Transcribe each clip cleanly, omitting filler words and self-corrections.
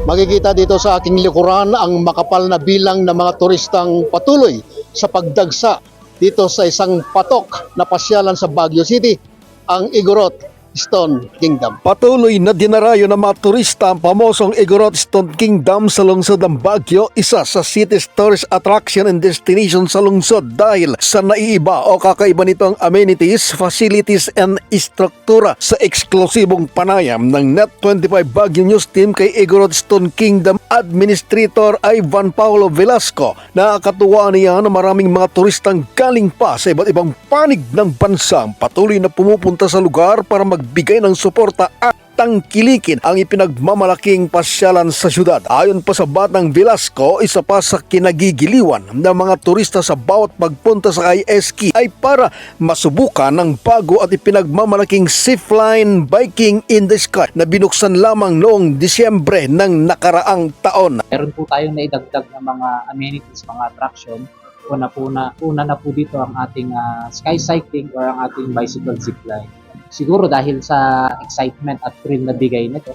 Makikita dito sa aking likuran ang makapal na bilang ng mga turistang patuloy sa pagdagsa dito sa isang patok na pasyalan sa Baguio City, ang Igorot Stone Kingdom. Patuloy na dinarayo ng mga turista ang pamosong Igorot Stone Kingdom sa lungsod ng Baguio, isa sa city's tourist attraction and destination sa lungsod dahil sa naiiba o kakaiba nitong amenities, facilities and istruktura sa eksklusibong panayam ng Net25 Baguio News Team kay Igorot Stone Kingdom Administrator Ivan Paulo Velasco. Nakakatuwa niya na maraming mga turistang galing pa sa iba't ibang panig ng bansang patuloy na pumupunta sa lugar para magbigay ng suporta at tangkilikin ang ipinagmamalaking pasyalan sa syudad. Ayon pa sa Batang Velasco, isa pa sa kinagigiliwan ng mga turista sa bawat pagpunta sa ISK ay para masubukan ng bago at ipinagmamalaking zipline biking in the sky na binuksan lamang noong Disyembre ng nakaraang taon. Meron po tayong naidagdag na mga amenities, mga attraction. Una na po dito ang ating sky cycling or ang ating bicycle zipline. Siguro dahil sa excitement at thrill na bigay nito,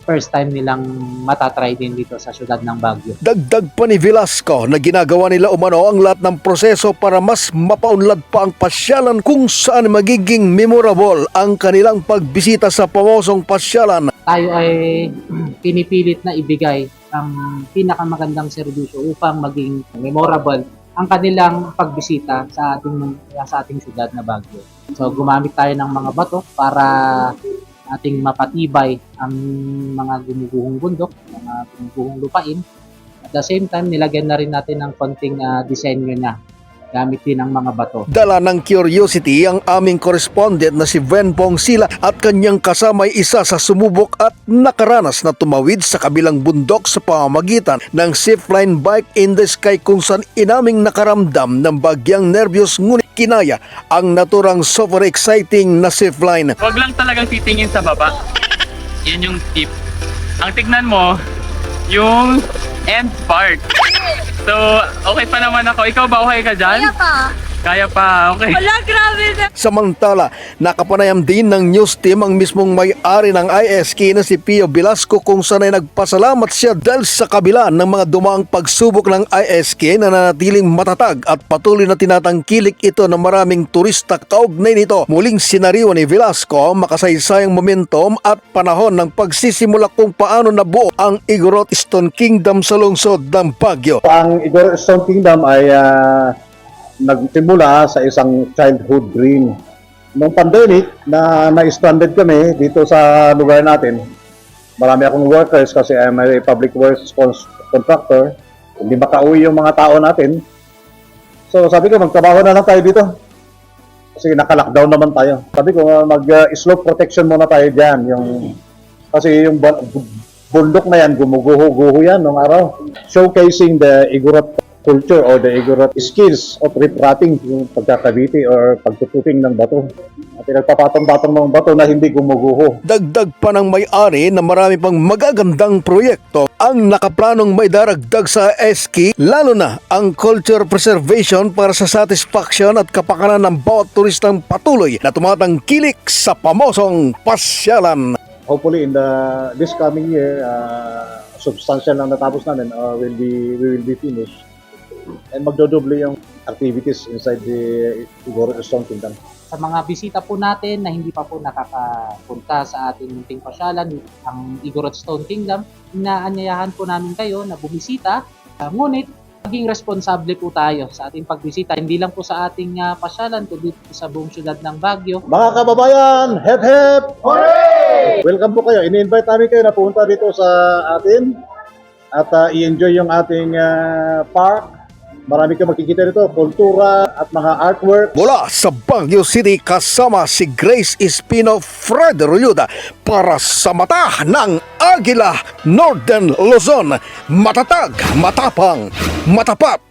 first time nilang matatry din dito sa syudad ng Baguio. Dagdag pa ni Velasco na ginagawa nila umano ang lahat ng proseso para mas mapaunlad pa ang pasyalan kung saan magiging memorable ang kanilang pagbisita sa pamosong pasyalan. Tayo ay pinipilit na ibigay ang pinakamagandang serbisyo upang maging memorable ang kanilang pagbisita sa ating syudad na Baguio. So gumamit tayo ng mga bato para ating mapatibay ang mga gumuguhong bundok, mga gumuguhong lupain. At the same time, nilagyan na rin natin ng konting disenyo niya gamit din ang mga bato. Dala ng curiosity ang aming correspondent na si Ven Pongsila at kanyang kasama ay isa sa sumubok at nakaranas na tumawid sa kabilang bundok sa pamamagitan ng zipline bike in the sky kung saan inaming nakaramdam ng bagyang nervyos ngunit kinaya ang naturang super exciting na zipline. Huwag lang talagang titingin sa baba. Yan yung tip. Ang tignan mo, yung end part. So, okay pa naman ako. Ikaw ba okay ka dyan? Kaya pa. Kaya pa, okay. Wala, grabe na. Samantala, nakapanayam din ng news team ang mismong may-ari ng ISK na si Pio Velasco kung saan ay nagpasalamat siya dahil sa kabila ng mga dumaang pagsubok ng ISK na nanatiling matatag at patuloy na tinatangkilik ito ng maraming turista kaugnay nito. Muling sinariwa ni Velasco ang makasaysayang momentum at panahon ng pagsisimula kung paano nabuo ang Igorot Stone Kingdom sa lungsod ng Baguio. Ang Igorot Stone Kingdom ay nagsimula sa isang childhood dream. Nung pandemic na-stranded kami dito sa lugar natin, marami akong workers kasi I'm a public works contractor, hindi makauwi yung mga tao natin. So sabi ko, magtrabaho na lang tayo dito. Kasi naka-lockdown naman tayo. Sabi ko, mag-slope protection muna tayo dyan. Kasi yung bundok na yan, gumuguho-guho yan nung araw. Showcasing the Igorot culture or the Igorot skills of riprotting, yung pagkakabiti or pagtututing ng bato. At nagpapatong-patong ng bato na hindi gumuguho. Dagdag pa ng may-ari na marami pang magagandang proyekto ang nakaplanong may daragdag sa SK, lalo na ang culture preservation para sa satisfaction at kapakanan ng bawat turistang patuloy na tumatangkilik sa pamosong pasyalan. Hopefully in this coming year, substantial lang natapos namin, we will be finished. And magdodoble yung activities inside the Igorot Stone Kingdom. Sa mga bisita po natin na hindi pa po nakakapunta sa ating munting pasyalan, ang Igorot Stone Kingdom, inaanyayahan po namin kayo na bumisita. Ngunit, maging responsable po tayo sa ating pagbisita. Hindi lang po sa ating pasyalan, kundi sa buong syudad ng Baguio. Mga kababayan, hep hep! Hooray! Welcome po kayo. Ini-invite namin kayo na pumunta dito sa atin at i-enjoy yung ating park. Marami kang makikita dito, kultura at mga artwork. Mula sa Baguio City kasama si Grace Espino Fred Ruyuda para sa mata ng Agila Northern Luzon. Matatag, matapang, matapat.